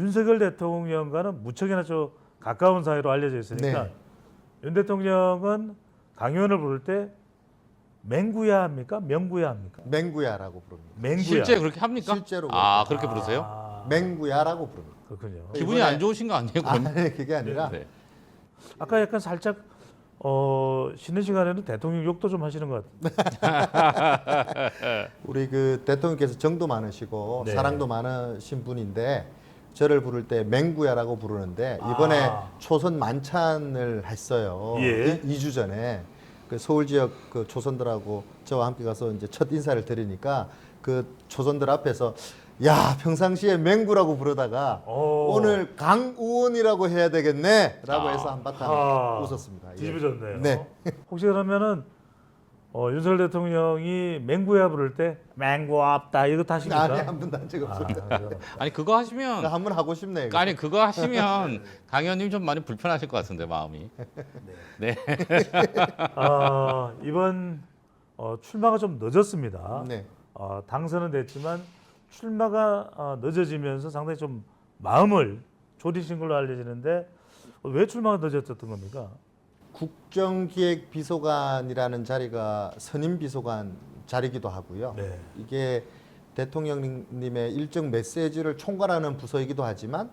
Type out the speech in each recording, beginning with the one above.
윤석열 대통령과는 무척이나 좀 가까운 사이로 알려져 있으니까 네. 윤 대통령은 강 의원을 부를 때 맹구야 합니까? 명구야 합니까? 맹구야라고 부릅니다. 맹구야. 실제 그렇게 합니까? 실제로 아 그렇게 부르세요? 아, 맹구야라고 부릅니다. 그렇군요. 기분이 안 좋으신 거 아니에요? 그럼? 아니 그게 아니라 네. 아까 약간 살짝 쉬는 시간에는 대통령 욕도 좀 하시는 것 같아요. 우리 그 대통령께서 정도 많으시고 네. 사랑도 많으신 분인데 저를 부를 때 맹구야라고 부르는데 이번에 아. 초선 만찬을 했어요. 예. 2주 전에 그 서울 지역 그 초선들하고 저와 함께 가서 이제 첫 인사를 드리니까 그 초선들 앞에서 야 평상시에 맹구라고 부르다가 오. 오늘 강 의원이라고 해야 되겠네라고 해서 한바탕 아. 웃었습니다. 예. 뒤집어졌네요. 네. 혹시 그러면은 윤석열 대통령이 맹구야 부를 때 맹구 없다 이거 타십니까? 아니 한 번도 한 적 없습니다. 그래요. 아니 그거 하시면 한번 하고 싶네요. 아니 그거 하시면 강 의원님 좀 많이 불편하실 것 같은데 마음이. 네. 이번 출마가 좀 늦었습니다. 네. 당선은 됐지만 출마가 늦어지면서 상당히 좀 마음을 졸이신 걸로 알려지는데 왜 출마가 늦어졌던 겁니까? 국정기획비서관이라는 자리가 선임 비서관 자리기도 하고요. 네. 이게 대통령님의 일정 메시지를 총괄하는 부서이기도 하지만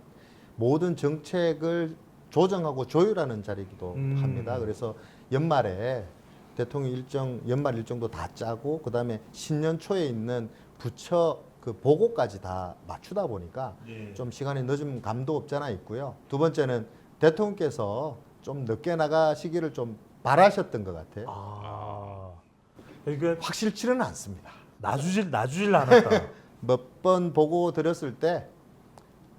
모든 정책을 조정하고 조율하는 자리이기도 합니다. 그래서 연말에 대통령 일정 연말 일정도 다 짜고 그다음에 신년 초에 있는 부처 그 보고까지 다 맞추다 보니까 예. 좀 시간이 늦은 감도 없잖아 있고요. 두 번째는 대통령께서 좀 늦게 나가시기를 좀 바라셨던 것 같아요. 그러니까 확실치는 않습니다. 나주질 않았다. 몇 번 보고 드렸을 때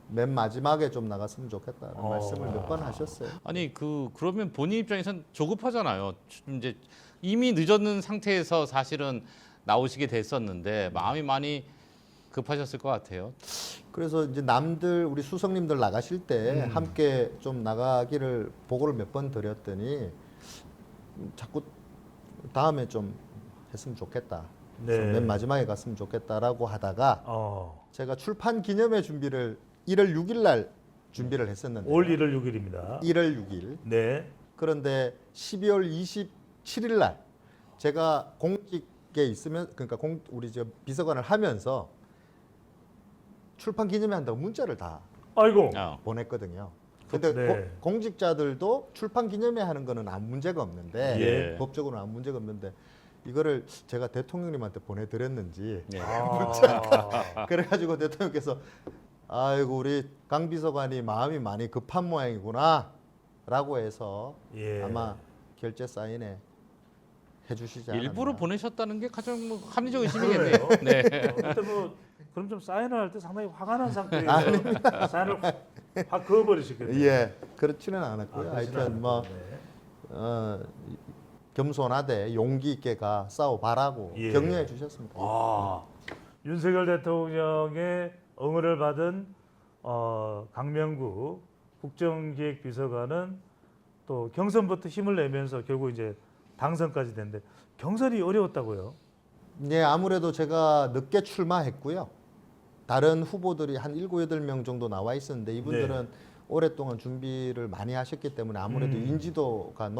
맨 마지막에 좀 나갔으면 좋겠다는 말씀을 몇 번 하셨어요. 아니 그러면 본인 입장에선 조급하잖아요. 이제 이미 늦었는 상태에서 사실은 나오시게 됐었는데 마음이 많이 급하셨을 것 같아요. 그래서 이제 남들 우리 수석님들 나가실 때 함께 좀 나가기를 보고를 몇 번 드렸더니 자꾸 다음에 좀 했으면 좋겠다. 그래서 네. 맨 마지막에 갔으면 좋겠다라고 하다가 제가 출판 기념회 준비를 1월 6일 날 준비를 했었는데 올 1월 6일입니다. 1월 6일 네. 그런데 12월 27일 날 제가 공직에 있으면 그러니까 우리 저 비서관을 하면서 출판 기념회 한다고 문자를 다 아이고. 보냈거든요. 근데 네. 공직자들도 출판 기념회 하는 거는 아무 문제가 없는데 예. 법적으로는 아무 문제가 없는데 이거를 제가 대통령님한테 보내드렸는지 네. 그래가지고 대통령께서 아이고 우리 강 비서관이 마음이 많이 급한 모양이구나라고 해서 예. 아마 결제 사인에 해주시지 않았나. 일부러 보내셨다는 게 가장 뭐 합리적 의심이겠네요. 네. 그때 그럼 좀 사인을 할 때 상당히 화가 난 상태에서 사인을 확 그어버리셨겠네요. 예, 그렇지는 않았고요. 그렇지는 하여튼 뭐 않았고, 네. 겸손하되 용기 있게 가 싸워 바라고 예. 격려해 주셨습니다. 윤석열 대통령의 응원을 받은 강명구 국정기획비서관은 또 경선부터 힘을 내면서 결국 이제 당선까지 됐는데 경선이 어려웠다고요? 네, 아무래도 제가 늦게 출마했고요. 다른 후보들이 한 7, 8명 정도 나와 있었는데 이분들은 네. 오랫동안 준비를 많이 하셨기 때문에 아무래도 인지도가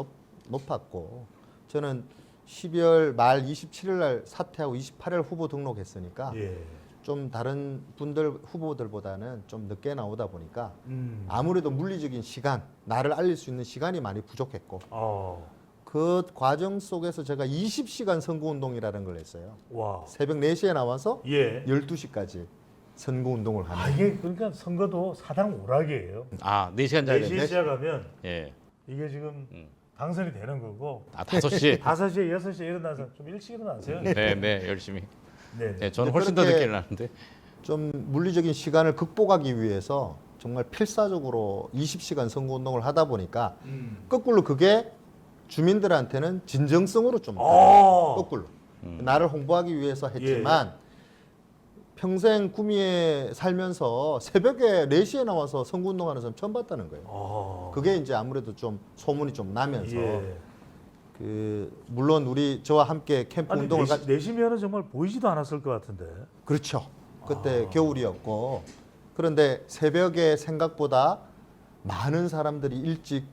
높았고 저는 12월 말 27일 날 사퇴하고 28일 후보 등록했으니까 예. 좀 다른 분들 후보들보다는 좀 늦게 나오다 보니까 음. 아무래도 물리적인 시간, 나를 알릴 수 있는 시간이 많이 부족했고 그 과정 속에서 제가 20시간 선거운동이라는 걸 했어요. 와. 새벽 4시에 나와서 예. 12시까지 선거운동을 하는. 이게 그러니까 선거도 사당 오락이에요. 4시간짜리. 4시에 시작하면 예. 이게 지금 당선이 되는 거고 5시. 5시에 6시에 일어나서 좀 일찍 일어나세요. 네, 열심히. 네. 네, 저는 훨씬 더 그렇게 늦게 일어나는데. 좀 물리적인 시간을 극복하기 위해서 정말 필사적으로 20시간 선거운동을 하다 보니까 거꾸로 그게 주민들한테는 진정성으로 좀 거꾸로 나를 홍보하기 위해서 했지만 평생 구미에 살면서 새벽에 4시에 나와서 선거운동하는 사람 처음 봤다는 거예요. 그게 이제 아무래도 좀 소문이 좀 나면서 예. 물론 우리 저와 함께 캠프 아니 운동을 4시면은 정말 보이지도 않았을 것 같은데. 그렇죠. 그때 겨울이었고 그런데 새벽에 생각보다 많은 사람들이 일찍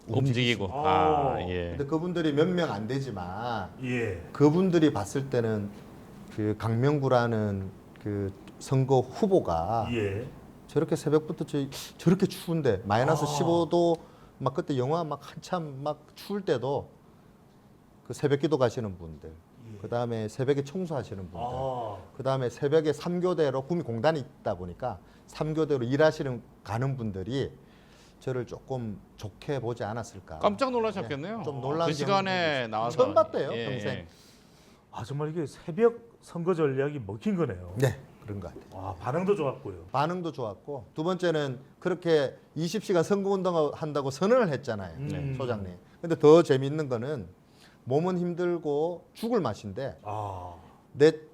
움직이고. 아, 예. 근데 그분들이 몇 명 안 되지만 예. 그분들이 봤을 때는 그 강명구라는 그 선거 후보가 예. 저렇게 새벽부터 저렇게 추운데 마이너스 아. 15도 막 그때 영하 막 한참 막 추울 때도 그 새벽기도 가시는 분들, 그 다음에 새벽에 청소하시는 분들, 아. 그 다음에 새벽에 3교대로 구미공단이 있다 보니까 3교대로 일하시는 가는 분들이 저를 조금 좋게 보지 않았을까. 깜짝 놀라셨겠네요. 좀 놀란 그 시간에 경험도 나와서 처음 봤대요, 예, 평생. 예. 아 정말 이게 새벽 선거 전략이 먹힌 거네요. 네, 그런 것 같아요. 와 반응도 좋았고요. 반응도 좋았고 두 번째는 그렇게 20시간 선거운동 한다고 선언을 했잖아요, 네. 소장님. 근데 더 재밌는 거는 몸은 힘들고 죽을 맛인데 아.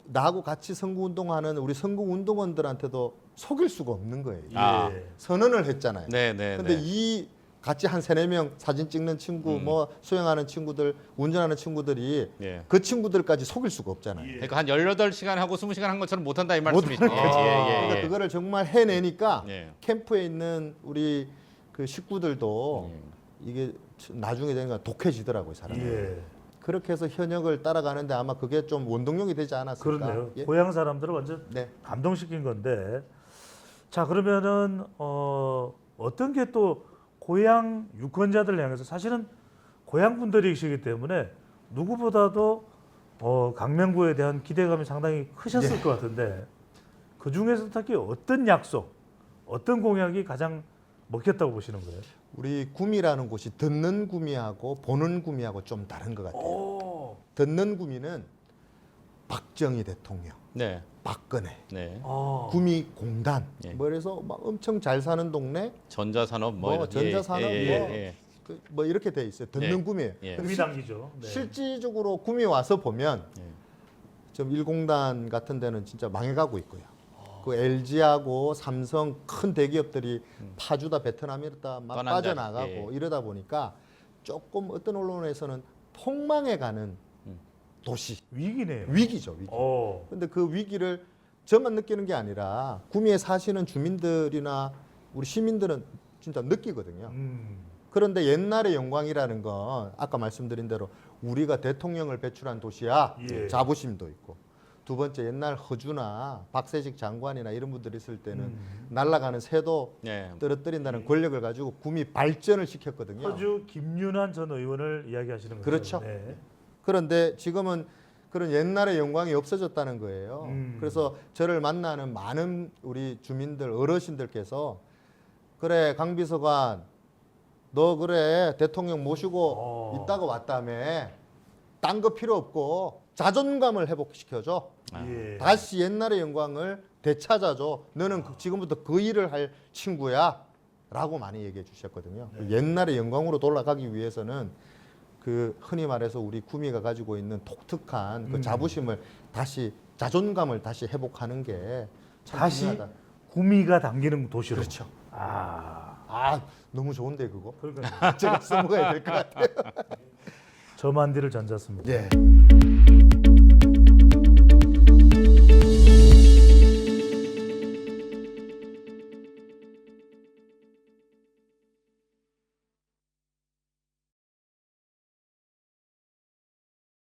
나하고 같이 선거운동하는 우리 선거운동원들한테도 속일 수가 없는 거예요. 아. 예. 선언을 했잖아요. 네, 네, 근데 네. 이 같이 한 3-4명 사진 찍는 친구, 뭐 수영하는 친구들, 운전하는 친구들이 예. 그 친구들까지 속일 수가 없잖아요. 예. 그러니까 한 18시간 하고 20시간 한 것처럼 못 한다 이 말씀이죠. 못하는 거지. 예, 그러니까 예, 예. 그거를 정말 해내니까 예. 캠프에 있는 우리 그 식구들도 이게 나중에 되니까 독해지더라고요, 사람이. 예. 그렇게 해서 현역을 따라가는데 아마 그게 좀 원동력이 되지 않았을까. 그렇네요. 예? 고향 사람들을 완전 네. 감동시킨 건데. 자 그러면은 어떤 게 또 고향 유권자들 향해서 사실은 고향 분들이시기 때문에 누구보다도 강명구에 대한 기대감이 상당히 크셨을 것 같은데 그 중에서 특히 어떤 약속, 어떤 공약이 가장 먹혔다고 보시는 거예요? 우리 구미라는 곳이 듣는 구미하고 보는 구미하고 좀 다른 것 같아요. 오. 듣는 구미는 박정희 대통령, 네. 박근혜, 네. 아. 구미 공단, 예. 뭐 그래서 막 엄청 잘 사는 동네, 전자산업 뭐, 뭐 이런- 전자산업 예. 뭐 이렇게 돼 있어요. 듣는 예. 구미예요. 예. 근데 구미당기죠. 네. 실질적으로 구미 와서 보면 예. 좀 일공단 같은 데는 진짜 망해가고 있고요. 그 LG하고 삼성 큰 대기업들이 파주다 베트남이다 막 떠난 빠져나가고 자리, 예. 이러다 보니까 조금 어떤 언론에서는 폭망해가는 도시 위기네요. 위기죠. 위기. 오. 근데 그 위기를 저만 느끼는 게 아니라 구미에 사시는 주민들이나 우리 시민들은 진짜 느끼거든요. 그런데 옛날의 영광이라는 건 아까 말씀드린 대로 우리가 대통령을 배출한 도시야. 예. 자부심도 있고. 두 번째 옛날 허주나 박세식 장관이나 이런 분들이 있을 때는 날아가는 새도 예. 떨어뜨린다는 권력을 가지고 구미 발전을 시켰거든요. 호주 김윤환 전 의원을 이야기하시는 거죠. 그렇죠. 네. 그런데 지금은 그런 옛날의 영광이 없어졌다는 거예요. 음. 그래서 저를 만나는 많은 우리 주민들, 어르신들께서 그래 강비서관 너 그래 대통령 모시고 있다가 왔다며 딴 거 필요 없고 자존감을 회복시켜줘. 예. 다시 옛날의 영광을 되찾아줘. 너는 지금부터 그 일을 할 친구야. 라고 많이 얘기해 주셨거든요. 옛날의 영광으로 돌아가기 위해서는 그 흔히 말해서 우리 구미가 가지고 있는 독특한 그 자부심을 다시 자존감을 다시 회복하는 게 참 다시 중요하다. 구미가 담기는 도시로. 그렇죠. 아, 너무 좋은데 그거. 그러니까 제가 써먹어야 될 것 같아요. 저만디를 전잤습니다. 예.